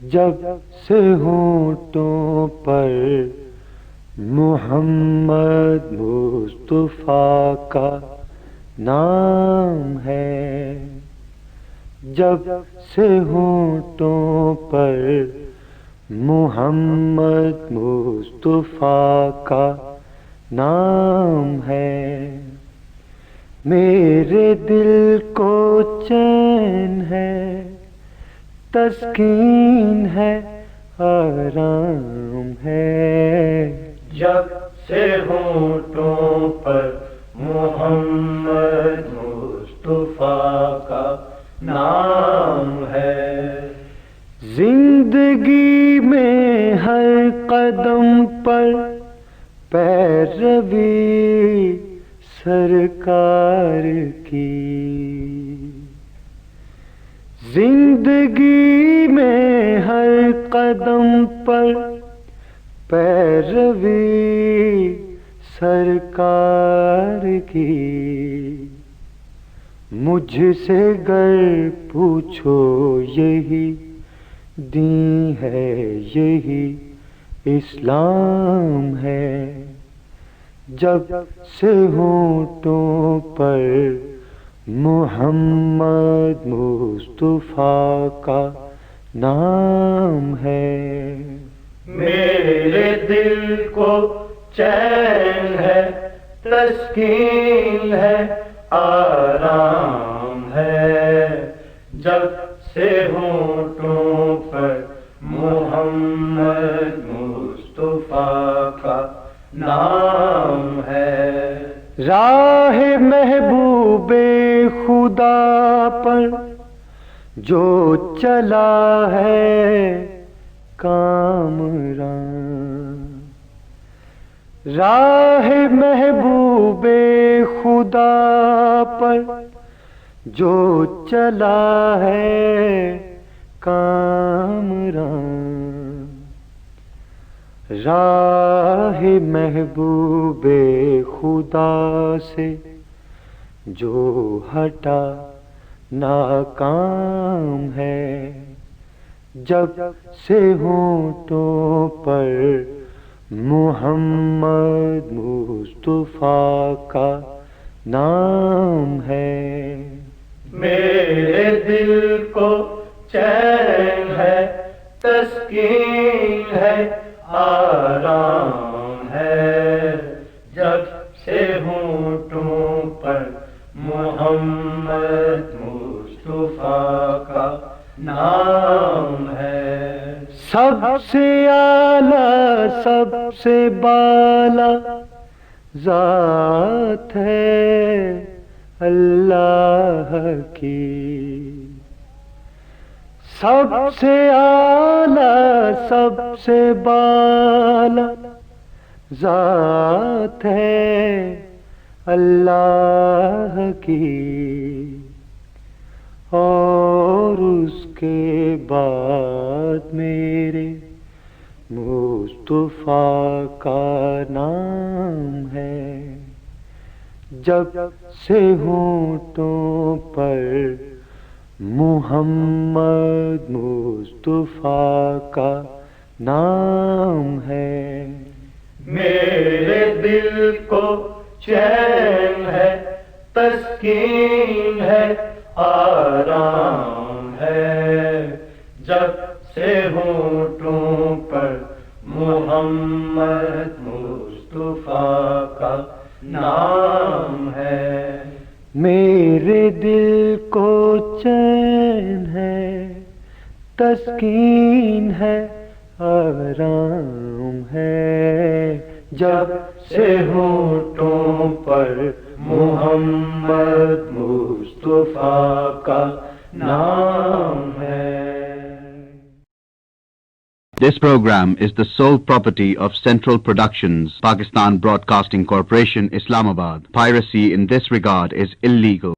جب سے ہونٹوں پر محمد مصطفیٰ کا نام ہے، جب سے ہونٹوں پر محمد مصطفیٰ کا نام ہے، میرے دل کو چین ہے، تسکین ہے، آرام ہے۔ جب سے ہونٹوں پر محمد مصطفیٰ کا نام ہے، زندگی میں ہر قدم پر پیروی سرکار کی، زندگی میں ہر قدم پر پیروی سرکار کی۔ مجھ سے گر پوچھو یہی دین ہے، یہی اسلام ہے، جب سے ہونٹوں پر محمد مصطفیٰ کا نام ہے۔ میرے دل کو چین ہے، تسکین ہے، آرام ہے، جب سے ہونٹوں پر محمد مصطفیٰ کا نام ہے۔ راہ محبوب خدا پر جو چلا ہے کامراں، راہ محبوب خدا پر جو چلا ہے کامراں، راہ محبوب خدا سے جو ہٹا ناکام ہے، جب سے ہونٹوں پر محمد مصطفیٰ کا نام ہے۔ میرے دل کو چین ہے، تسکین ہے، آرام ہے، جب سے ہونٹوں پر محمد مصطفیٰ کا نام ہے۔ سب سے اعلیٰ، سب سے بالا ذات ہے اللہ کی، سب سے اعلیٰ، سب سے بالا ذات ہے اللہ کی، اور اس کے بعد میرے مصطفیٰ کا نام ہے، جب سے ہونٹوں پر محمد مصطفیٰ کا نام ہے۔ میرے دل کو چین ہے، تسکین ہے، آرام ہے، جب سے ہونٹوں پر محمد مصطفیٰ کا نام ہے۔ میرے دل کو چین ہے، تسکین ہے، آرام ہے، جب سے ہونٹوں پر محمد مصطفیٰ کا نام ہے۔ This program is the sole property of Central Productions, Pakistan Broadcasting Corporation, Islamabad. Piracy in this regard is illegal.